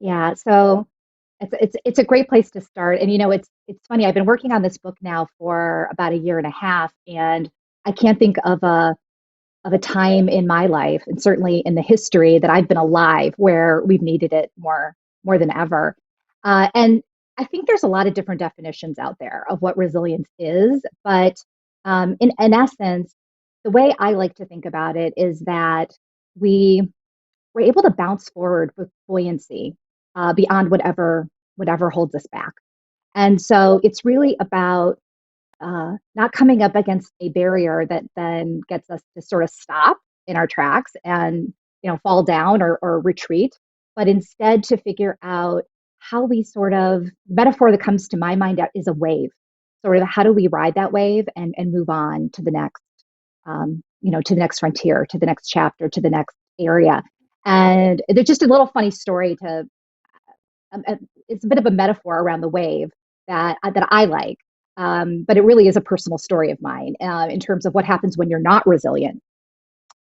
Yeah. So it's a great place to start. And it's funny. I've been working on this book now for about a year and a half, and I can't think of a time in my life, and certainly in the history that I've been alive, where we've needed it more than ever. And I think there's a lot of different definitions out there of what resilience is, but in essence, the way I like to think about it is that we we're able to bounce forward with buoyancy beyond whatever holds us back. And so it's really about not coming up against a barrier that then gets us to sort of stop in our tracks and fall down or retreat, but instead to figure out how we sort of metaphor that comes to my mind is a wave. Sort of how do we ride that wave and move on to the next to the next frontier, to the next chapter, to the next area. And there's just a little funny story to it's a bit of a metaphor around the wave that I like. But it really is a personal story of mine in terms of what happens when you're not resilient.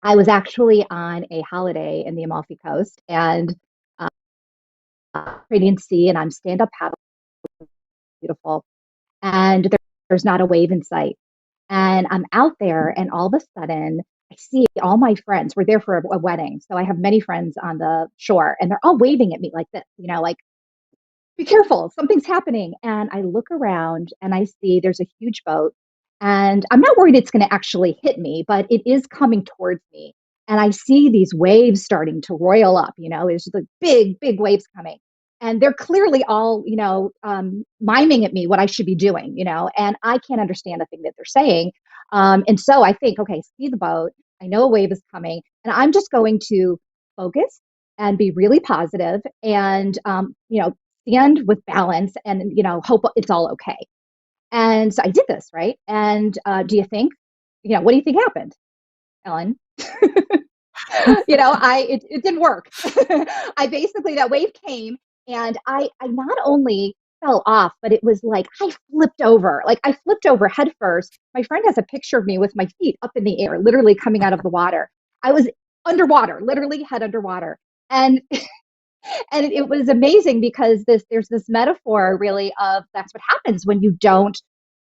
I was actually on a holiday in the Amalfi Coast and Canadian Sea, and I'm stand up paddle, beautiful, and there's not a wave in sight. And I'm out there, and all of a sudden, I see all my friends. We're there for a wedding, so I have many friends on the shore, and they're all waving at me like this, like be careful, something's happening. And I look around and I see there's a huge boat. And I'm not worried it's going to actually hit me, but it is coming towards me. And I see these waves starting to roil up, there's the big, big waves coming. And they're clearly all, miming at me what I should be doing, and I can't understand a thing that they're saying. And so I think, okay, see the boat. I know a wave is coming, and I'm just going to focus and be really positive and stand with balance and hope it's all okay. And so I did this, right? And do you think, what do you think happened, Ellen? It didn't work. I basically that wave came, and I not only fell off, but it was like I flipped over head first. My friend has a picture of me with my feet up in the air, literally coming out of the water. I was underwater, literally head underwater. And it was amazing because there's this metaphor really of that's what happens when you don't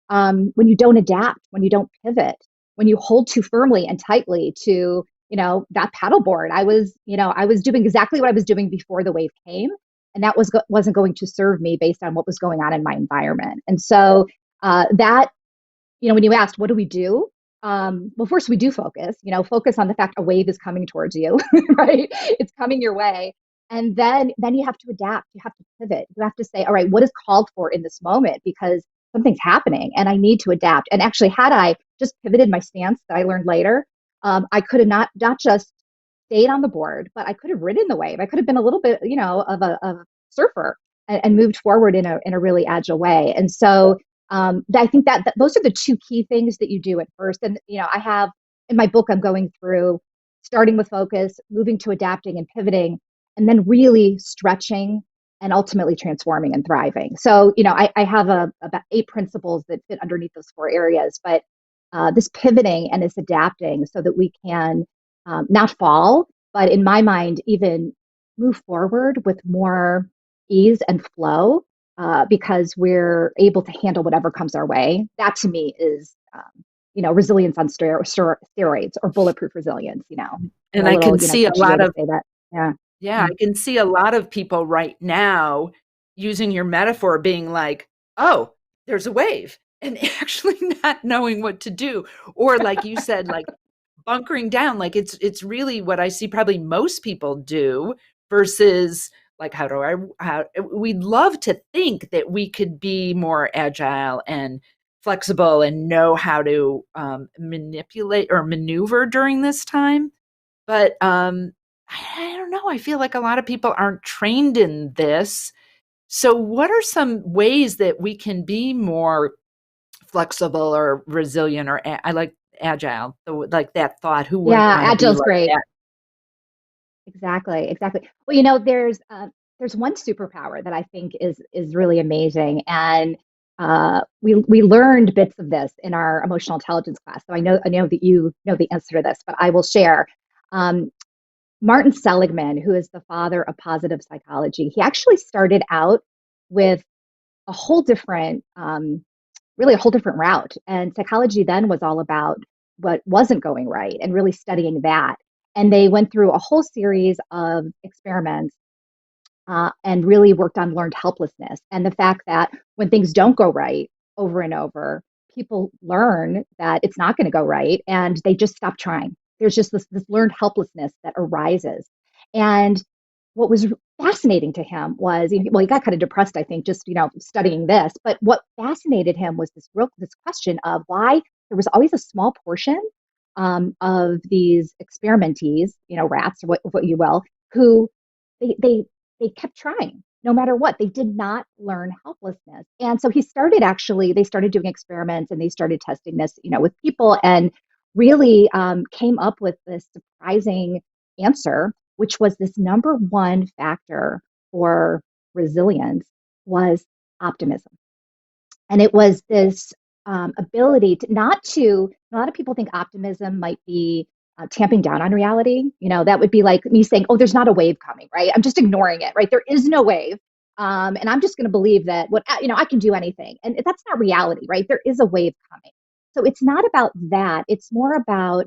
adapt, when you don't pivot, when you hold too firmly and tightly to that paddleboard. I was doing exactly what I was doing before the wave came, and that wasn't going to serve me based on what was going on in my environment. And so that when you asked what do we do, well, first we do focus on the fact a wave is coming towards you, right? It's coming your way. And then you have to adapt. You have to pivot. You have to say, all right, what is called for in this moment? Because something's happening and I need to adapt. And actually, had I just pivoted my stance that I learned later, I could have not just stayed on the board, but I could have ridden the wave. I could have been a little bit, of a surfer and moved forward in a really agile way. And so I think that those are the two key things that you do at first. And I have in my book, I'm going through starting with focus, moving to adapting and pivoting, and then really stretching and ultimately transforming and thriving. So I have about 8 principles that fit underneath those 4 areas, but this pivoting and this adapting so that we can not fall, but in my mind, even move forward with more ease and flow because we're able to handle whatever comes our way. That to me is, resilience on steroids or bulletproof resilience, And a I little, can see a catchy way lot to of, say that. Yeah. yeah, I can see a lot of people right now using your metaphor being like, oh, there's a wave, and actually not knowing what to do. Or like you said, like bunkering down, like it's really what I see probably most people do versus like how we'd love to think that we could be more agile and flexible and know how to manipulate or maneuver during this time. But I don't know. I feel like a lot of people aren't trained in this. So, what are some ways that we can be more flexible or resilient or I like agile, like that thought? Who wouldn't Yeah, want to be agile's like great. that? Exactly, exactly. Well, there's one superpower that I think is really amazing, and we learned bits of this in our emotional intelligence class. So I know that you know the answer to this, but I will share. Um, Martin Seligman, who is the father of positive psychology, he actually started out with a whole different, really a whole different route. And psychology then was all about what wasn't going right and really studying that. And they went through a whole series of experiments and really worked on learned helplessness and the fact that when things don't go right over and over, people learn that it's not going to go right and they just stop trying. There's just this learned helplessness that arises. And what was fascinating to him was, well, he got kind of depressed, I think, just, studying this. But what fascinated him was this question of why there was always a small portion of these experimentees, rats, or what you will, who they they they kept trying no matter what. They did not learn helplessness. And so they started doing experiments and they started testing this, with people and really came up with this surprising answer, which was this number one factor for resilience was optimism. And it was this ability to not to, a lot of people think optimism might be tamping down on reality. That would be like me saying, oh, there's not a wave coming, right? I'm just ignoring it, right? There is no wave. And I'm just going to believe that I can do anything. And that's not reality, right? There is a wave coming. So it's not about that. It's more about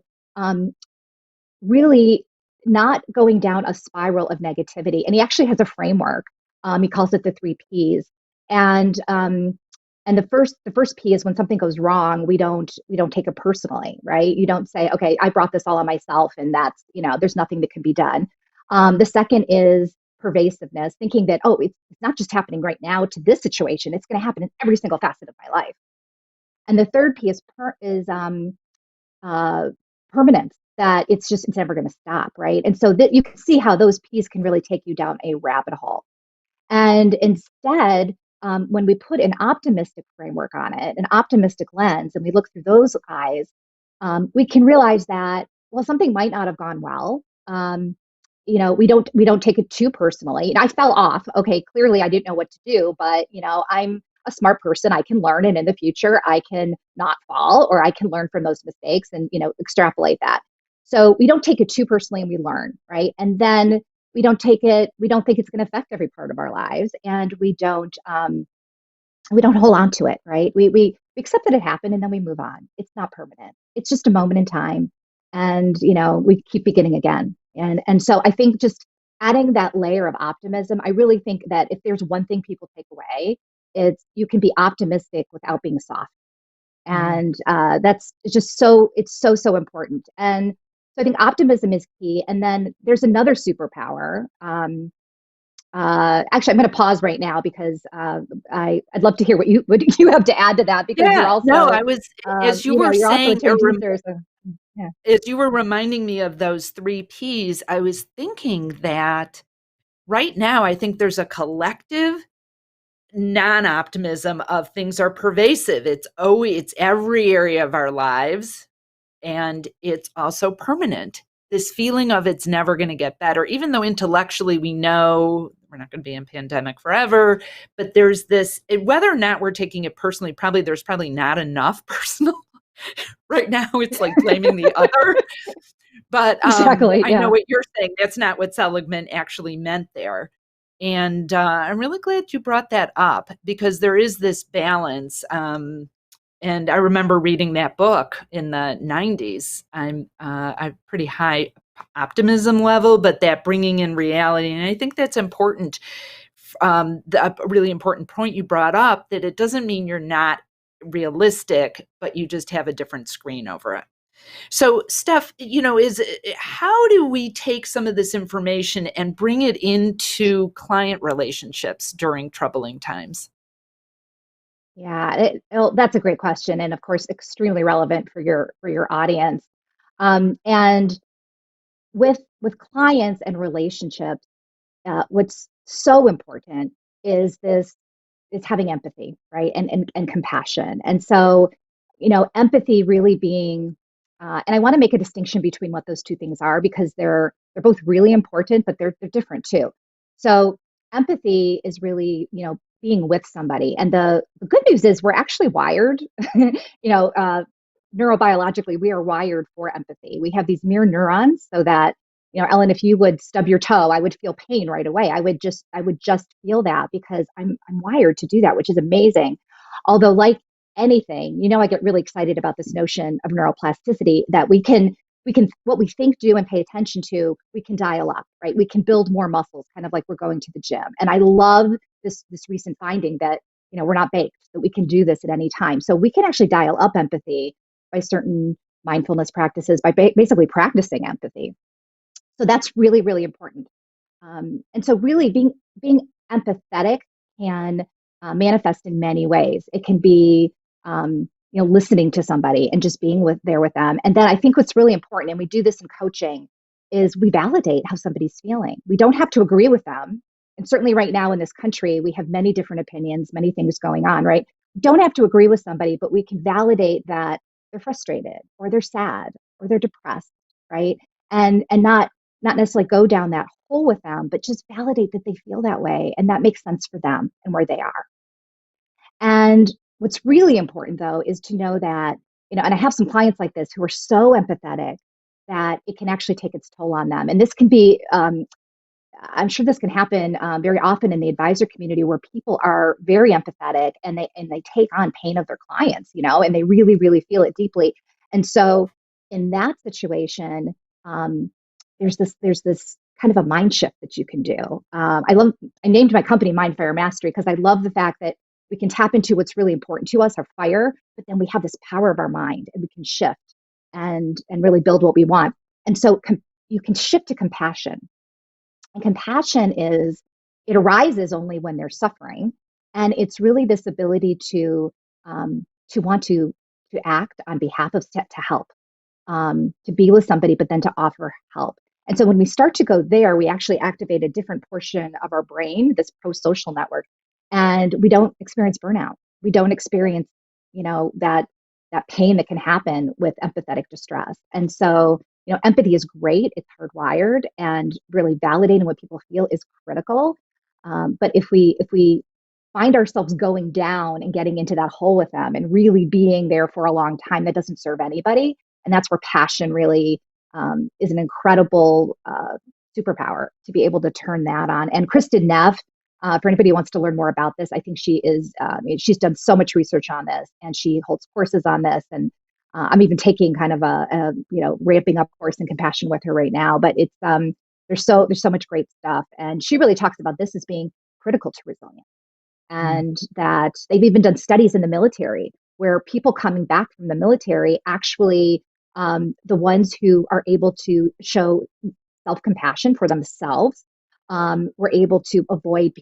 really not going down a spiral of negativity. And he actually has a framework. He calls it the three P's. And the first P is when something goes wrong, we don't take it personally, right? You don't say, okay, I brought this all on myself, and that's, there's nothing that can be done. The second is pervasiveness, thinking that, oh, it's not just happening right now to this situation; it's going to happen in every single facet of my life. And the third P is permanence, that it's never going to stop, right? And so that you can see how those P's can really take you down a rabbit hole. And instead, when we put an optimistic framework on it, an optimistic lens, and we look through those eyes, we can realize that, well, something might not have gone well. We don't take it too personally. I fell off. Okay, clearly I didn't know what to do, but I'm a smart person. I can learn, and in the future I can not fall, or I can learn from those mistakes and extrapolate that. So we don't take it too personally, and we learn, right? And then we don't think it's going to affect every part of our lives, and we don't hold on to it, right? We accept that it happened, and then we move on. It's not permanent. It's just a moment in time, and we keep beginning again. And so I think just adding that layer of optimism, I really think that if there's one thing people take away, it's you can be optimistic without being soft. Mhm. And that's just so important. And so I think optimism is key. And then there's another superpower. Actually, I'm going to pause right now because I'd love to hear what you have to add to that, because Yeah, no, I was as you were you're also a saying, trained teacher. So yeah. as you were reminding me of those 3 Ps, I was thinking that right now, I think there's a collective non-optimism of things are pervasive. It's every area of our lives, and it's also permanent. This feeling of it's never going to get better, even though intellectually we know we're not going to be in pandemic forever. But there's this, whether or not we're taking it personally, there's probably not enough personal right now. It's like blaming the other. But Exactly. I know Yeah. what you're saying. That's not what Seligman actually meant there. And I'm really glad you brought that up, because there is this balance. And I remember reading that book in the 90s. I'm pretty high optimism level, but that bringing in reality. And I think that's important. A really important point you brought up, that it doesn't mean you're not realistic, but you just have a different screen over it. So, Steph, is how do we take some of this information and bring it into client relationships during troubling times? Yeah, that's a great question, and of course, extremely relevant for your audience. And with clients and relationships, what's so important is this is having empathy, right? And compassion. And so, empathy really being, and I want to make a distinction between what those two things are, because they're both really important, but they're different too. So empathy is really, being with somebody. And the good news is we're actually wired, neurobiologically, we are wired for empathy. We have these mirror neurons so that Ellen, if you would stub your toe, I would feel pain right away. I would just feel that because I'm wired to do that, which is amazing. Although, like anything, I get really excited about this notion of neuroplasticity that we can what we think, do, and pay attention to, we can dial up, right? We can build more muscles, kind of like we're going to the gym. And I love this recent finding that we're not baked, that we can do this at any time. So we can actually dial up empathy by certain mindfulness practices, by basically practicing empathy. So that's really, really important. And so really being empathetic can manifest in many ways. It can be listening to somebody and just being there with them. And then I think what's really important, and we do this in coaching, is we validate how somebody's feeling. We don't have to agree with them. And certainly right now in this country, we have many different opinions, many things going on, right? We don't have to agree with somebody, but we can validate that they're frustrated or they're sad or they're depressed, right? And not necessarily go down that hole with them, but just validate that they feel that way and that makes sense for them and where they are. And what's really important though is to know that, and I have some clients like this who are so empathetic that it can actually take its toll on them. And this can be, I'm sure this can happen very often in the advisor community where people are very empathetic and they take on pain of their clients, and they really, really feel it deeply. And so in that situation, um, there's this kind of a mind shift that you can do. I named my company Mind Fire Mastery because I love the fact that we can tap into what's really important to us, our fire, but then we have this power of our mind and we can shift and really build what we want. And so you can shift to compassion. And compassion it arises only when there's suffering. And it's really this ability to want to act on behalf of, to help, to be with somebody, but then to offer help. And so when we start to go there, we actually activate a different portion of our brain, this pro-social network, and we don't experience burnout. We don't experience, that pain that can happen with empathetic distress. And so, empathy is great. It's hardwired, and really validating what people feel is critical. But if we find ourselves going down and getting into that hole with them and really being there for a long time, that doesn't serve anybody. And that's where passion really is an incredible superpower to be able to turn that on. And Kristen Neff, for anybody who wants to learn more about this, I think she's done so much research on this and she holds courses on this. And I'm even taking kind of a ramping up course in compassion with her right now. But it's there's so much great stuff. And she really talks about this as being critical to resilience, Mm. and that they've even done studies in the military where people coming back from the military actually, the ones who are able to show self-compassion for themselves, were able to avoid,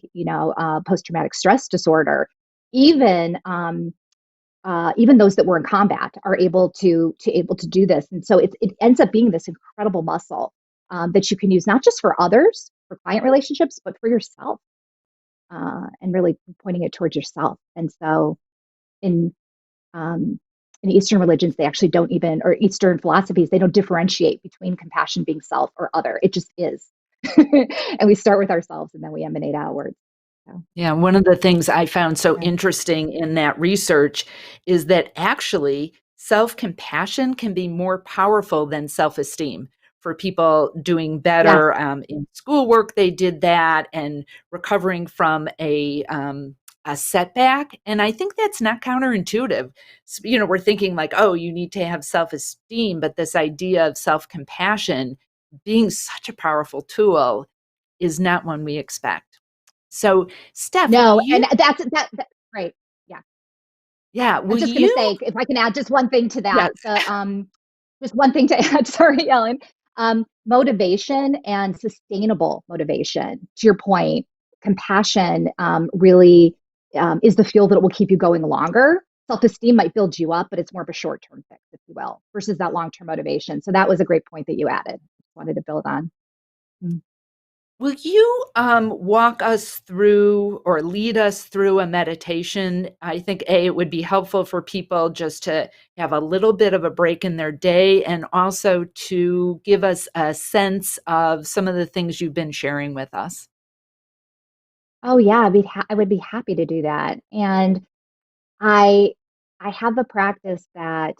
post-traumatic stress disorder. Even even those that were in combat are able to do this, and so it ends up being this incredible muscle that you can use not just for others, for client relationships, but for yourself, and really pointing it towards yourself. And so in um, in Eastern religions, they actually don't even, or Eastern philosophies, they don't differentiate between compassion being self or other. It just is. And we start with ourselves and then we emanate outwards. So, Yeah, one of the things I found so yeah. interesting in that research is that actually self-compassion can be more powerful than self-esteem. For people doing Yes. better in schoolwork, they did that, and recovering from a setback. And I think that's not counterintuitive. We're thinking like, oh, you need to have self-esteem, but this idea of self-compassion being such a powerful tool is not one we expect. So, Steph, will No, and you that's great. Yeah. yeah, I was will just going to you say, if I can add just one thing to that, yes. just one thing to add, sorry, Ellen. Motivation and sustainable motivation, to your point, compassion really is the fuel that will keep you going longer. Self-esteem might build you up, but it's more of a short-term fix, if you will, versus that long-term motivation. So that was a great point that you added. Just wanted to build on. Mm. Will you, walk us through or lead us through a meditation? I think, A, it would be helpful for people just to have a little bit of a break in their day and also to give us a sense of some of the things you've been sharing with us. Oh yeah, I would be happy to do that. And I I have a practice that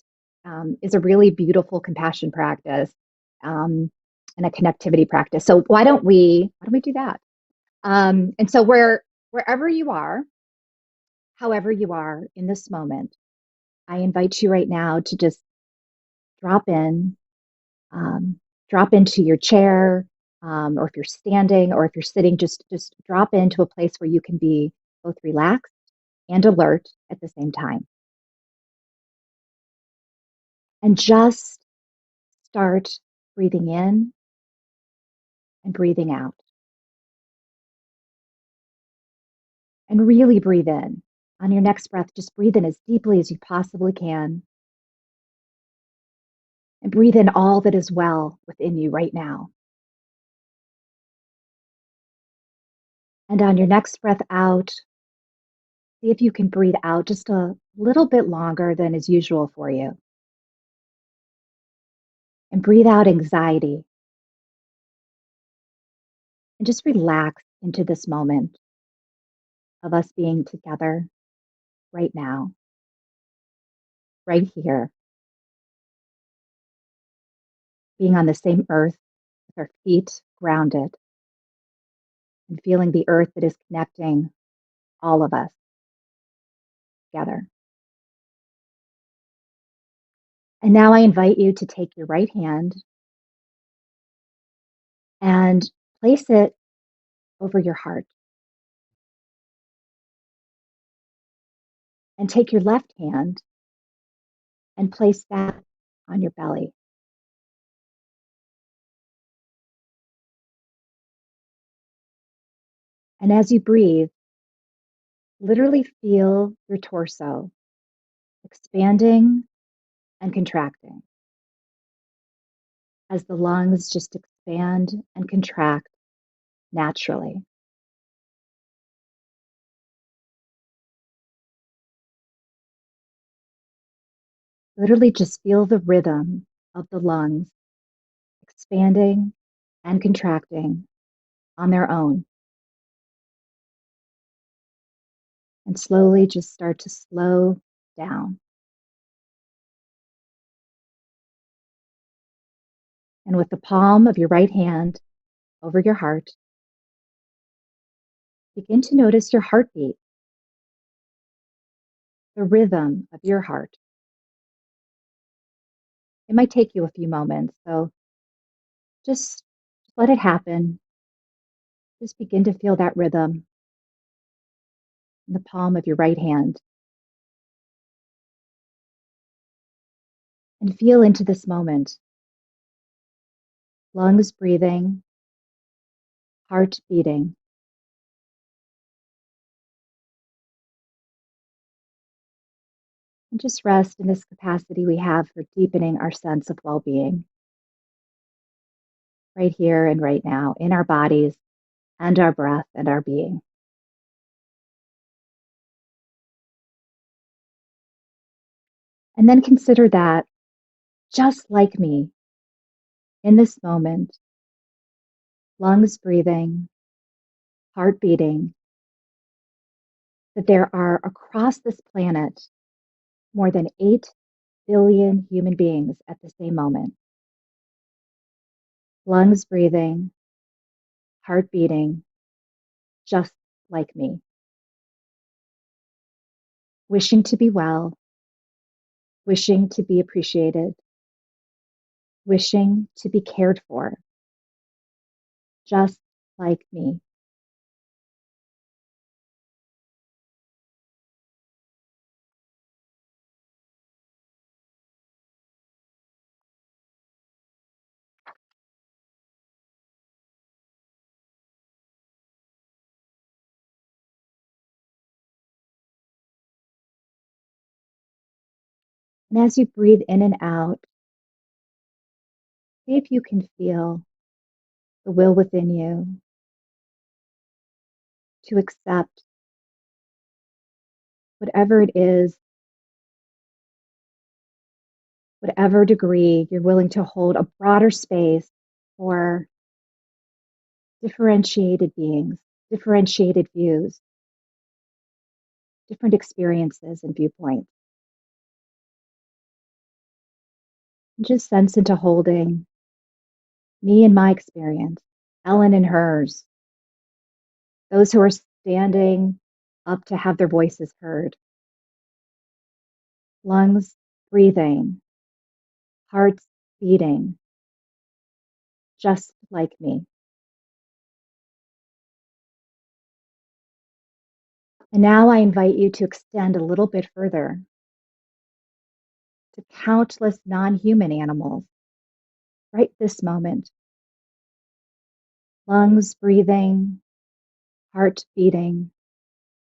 is a really beautiful compassion practice. Um, and a connectivity practice. So why don't we do that? And so wherever you are, however you are in this moment, I invite you right now to just drop in, um, drop into your chair, or if you're standing or if you're sitting, just drop into a place where you can be both relaxed and alert at the same time. And just start breathing in and breathing out. And really breathe in. On your next breath, just breathe in as deeply as you possibly can. And breathe in all that is well within you right now. And on your next breath out, see if you can breathe out just a little bit longer than is usual for you. And breathe out anxiety. And just relax into this moment of us being together right now, right here, being on the same earth with our feet grounded and feeling the earth that is connecting all of us together. And now I invite you to take your right hand and place it over your heart. And take your left hand and place that on your belly. And as you breathe, literally feel your torso expanding and contracting as the lungs just expand and contract naturally. Literally just feel the rhythm of the lungs expanding and contracting on their own. And slowly just start to slow down. And with the palm of your right hand over your heart, begin to notice your heartbeat, the rhythm of your heart. It might take you a few moments, so just let it happen. Just begin to feel that rhythm in the palm of your right hand and feel into this moment. Lungs breathing, heart beating. And just rest in this capacity we have for deepening our sense of well being right here and right now in our bodies and our breath and our being. And then consider that, just like me, in this moment, lungs breathing, heart beating, that there are across this planet more than 8 billion human beings at the same moment. Lungs breathing, heart beating, just like me. Wishing to be well, wishing to be appreciated, wishing to be cared for, just like me. And as you breathe in and out, see if you can feel the will within you to accept whatever it is, whatever degree you're willing to hold a broader space for differentiated beings, differentiated views, different experiences and viewpoints. And just sense into holding Me and my experience, Ellen and hers, those who are standing up to have their voices heard, lungs breathing, hearts beating, just like me. And now I invite you to extend a little bit further to countless non human animals right this moment, lungs breathing, heart beating,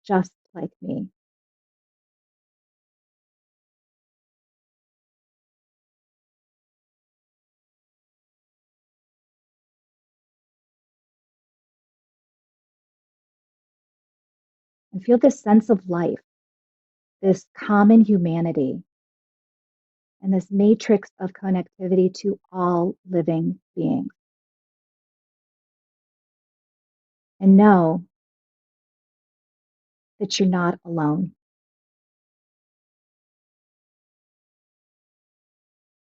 just like me. And feel this sense of life, this common humanity, and this matrix of connectivity to all living beings. And know that you're not alone.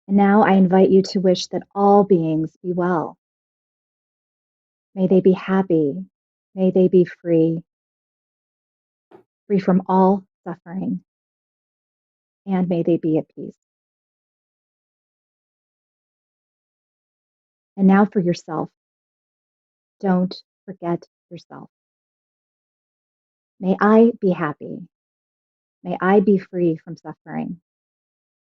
And now I invite you to wish that all beings be well. May they be happy. May they be free, free from all suffering, and may they be at peace. And now for yourself, don't forget yourself. May I be happy. May I be free from suffering.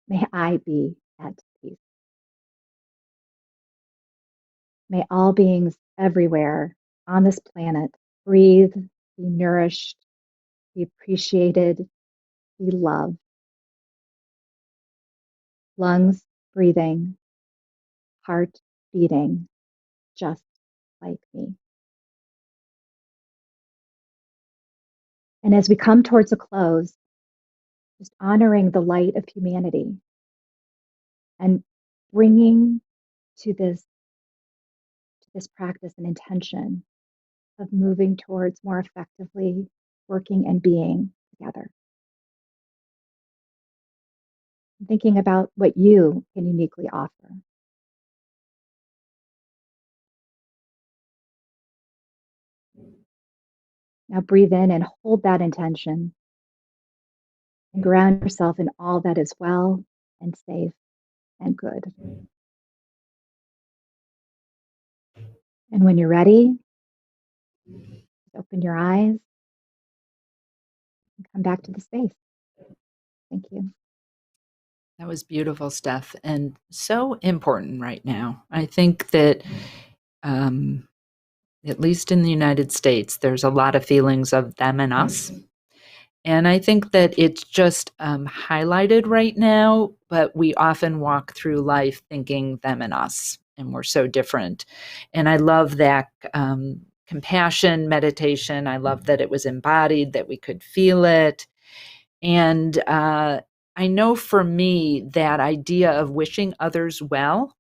May I be at peace. May all beings everywhere on this planet breathe, be nourished, be appreciated, be loved. Lungs breathing, heart beating, just like me. And as we come towards a close, just honoring the light of humanity and bringing to this practice an intention of moving towards more effectively working and being together. Thinking about what you can uniquely offer. Now breathe in and hold that intention and ground yourself in all that is well and safe and good. And when you're ready, open your eyes and come back to the space. Thank you. That was beautiful, Steph, and so important right now. I think that, um, at least in the United States, there's a lot of feelings of them and us. And I think that it's just highlighted right now, but we often walk through life thinking them and us, and we're so different. And I love that compassion meditation. I love that it was embodied, that we could feel it. And I know for me, that idea of wishing others well,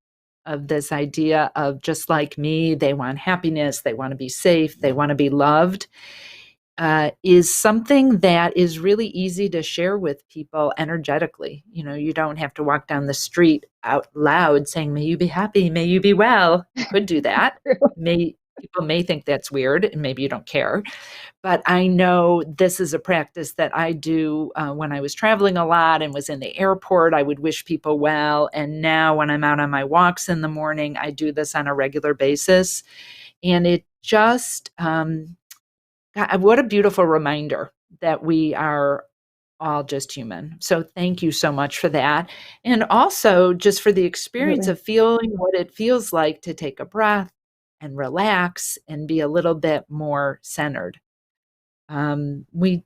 of this idea of just like me, they want happiness, they want to be safe, they want to be loved, is something that is really easy to share with people energetically. You know, you don't have to walk down the street out loud saying, "May you be happy, may you be well." You could do that. People may think that's weird, and maybe you don't care. But I know this is a practice that I do when I was traveling a lot and was in the airport. I would wish people well. And now when I'm out on my walks in the morning, I do this on a regular basis. And it just, God, what a beautiful reminder that we are all just human. So thank you so much for that. And also just for the experience Absolutely. of feeling what it feels like to take a breath and relax and be a little bit more centered. We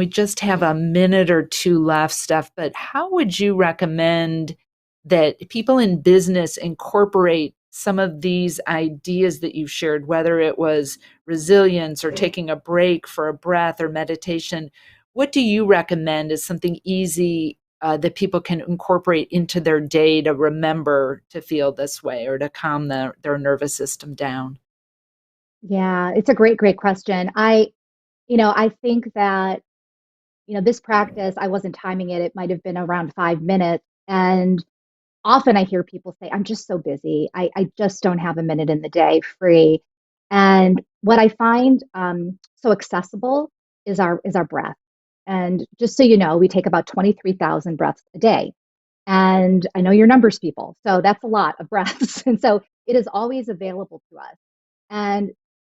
just have a minute or two left, Steph, but how would you recommend that people in business incorporate some of these ideas that you've shared, whether it was resilience or taking a break for a breath or meditation? What do you recommend as something easy that people can incorporate into their day to remember to feel this way or to calm their nervous system down? Yeah, it's a great question. I think that, this practice, I wasn't timing it. It might have been around 5 minutes. And often I hear people say, I'm just so busy. I just don't have a minute in the day free. And what I find so accessible is our breath. And just so you know, we take about 23,000 breaths a day. And I know you're numbers people, so that's a lot of breaths. And so it is always available to us. And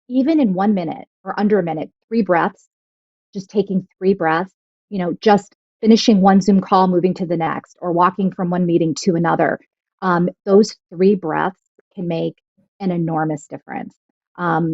even in 1 minute or under a minute, three breaths, just taking three breaths, just finishing one Zoom call, moving to the next, or walking from one meeting to another. Those three breaths can make an enormous difference.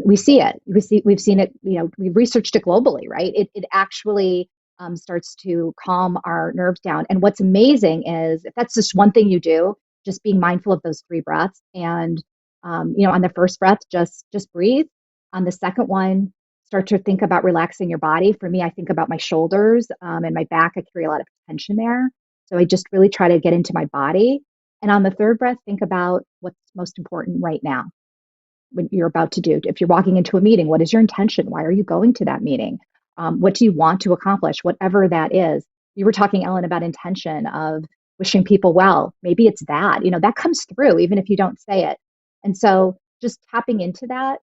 We see it. We've seen it. We've researched it globally, right? It actually starts to calm our nerves down. And what's amazing is if that's just one thing you do, just being mindful of those three breaths, and on the first breath, just breathe. On the second one, start to think about relaxing your body. For me, I think about my shoulders and my back. I carry a lot of tension there. So I just really try to get into my body. And on the third breath, think about what's most important right now, what you're about to do. If you're walking into a meeting, what is your intention? Why are you going to that meeting? What do you want to accomplish? Whatever that is. You were talking, Ellen, about intention of wishing people well. Maybe it's that, that comes through even if you don't say it. And so just tapping into that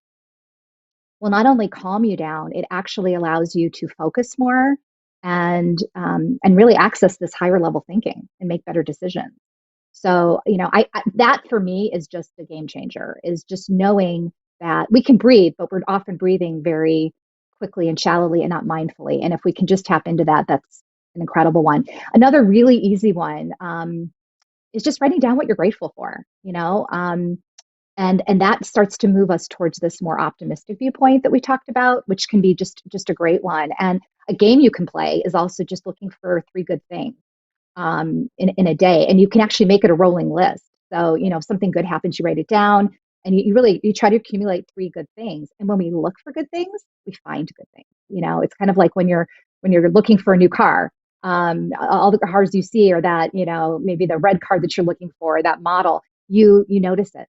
will not only calm you down, it actually allows you to focus more and really access this higher level thinking and make better decisions. So, I that for me is just a game changer, is just knowing that we can breathe, but we're often breathing very quickly and shallowly and not mindfully. And if we can just tap into that, that's an incredible one. Another really easy one is just writing down what you're grateful for. And that starts to move us towards this more optimistic viewpoint that we talked about, which can be just a great one. And a game you can play is also just looking for three good things in a day, and you can actually make it a rolling list. So if something good happens, you write it down, and you try to accumulate three good things. And when we look for good things, we find good things. It's kind of like when you're looking for a new car. All the cars you see are that maybe the red car that you're looking for, that model. You notice it.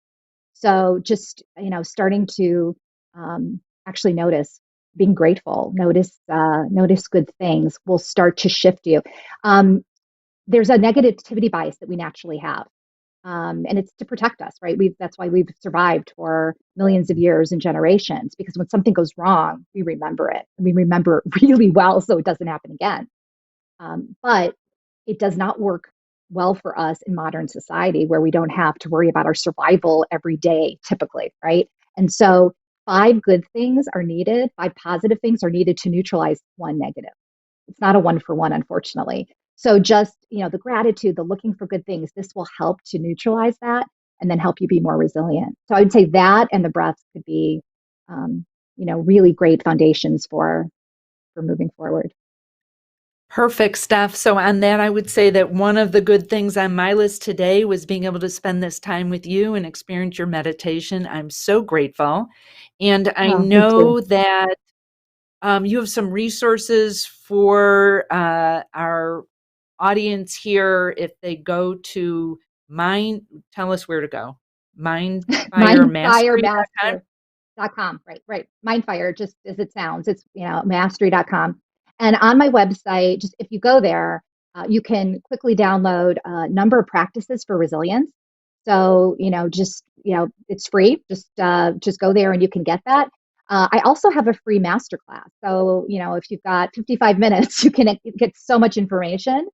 So just starting to actually notice, being grateful, notice good things will start to shift you. There's a negativity bias that we naturally have, and it's to protect us, right? That's why we've survived for millions of years and generations, because when something goes wrong, we remember it. We remember it really well, so it doesn't happen again. But it does not work well for us in modern society, where we don't have to worry about our survival every day, typically, right? And so five good things are needed, five positive things are needed to neutralize one negative. It's not a one for one, unfortunately. So just, the gratitude, the looking for good things, this will help to neutralize that and then help you be more resilient. So I would say that and the breaths could be, really great foundations for moving forward. Perfect stuff. So, on that, I would say that one of the good things on my list today was being able to spend this time with you and experience your meditation. I'm so grateful. And I Oh, me too. know that you have some resources for our audience here. If they go to Mind, tell us where to go. Mindfiremastery.com. Mindfiremaster.com. Right, right. Mindfire, just as it sounds. It's, mastery.com. And on my website, just if you go there, you can quickly download a number of practices for resilience. So, it's free. Just go there and you can get that. I also have a free masterclass. So, if you've got 55 minutes, you can get so much information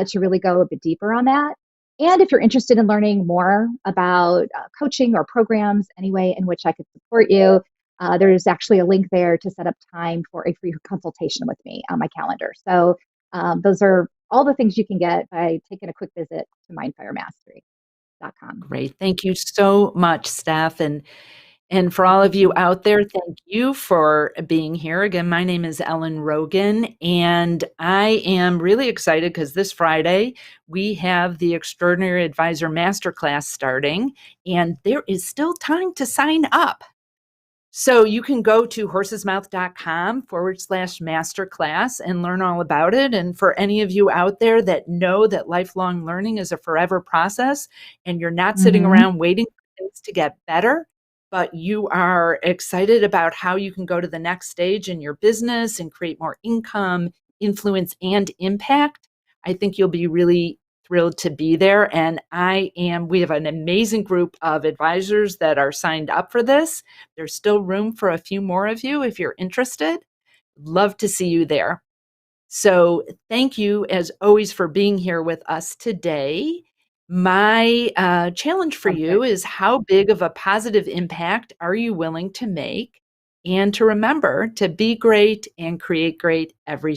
to really go a bit deeper on that. And if you're interested in learning more about coaching or programs, any way in which I could support you, there's actually a link there to set up time for a free consultation with me on my calendar. So those are all the things you can get by taking a quick visit to mindfiremastery.com. Great. Thank you so much, Steph. And for all of you out there, thank you for being here. Again, my name is Ellen Rogan, and I am really excited because this Friday we have the Extraordinary Advisor Masterclass starting, and there is still time to sign up. So you can go to horsesmouth.com/masterclass and learn all about it. And for any of you out there that know that lifelong learning is a forever process and you're not sitting Mm-hmm. around waiting for things to get better, but you are excited about how you can go to the next stage in your business and create more income, influence, and impact, I think you'll be really thrilled to be there. And we have an amazing group of advisors that are signed up for this. There's still room for a few more of you if you're interested. Love to see you there. So thank you, as always, for being here with us today. My challenge for Okay. you is, how big of a positive impact are you willing to make? And to remember to be great and create great every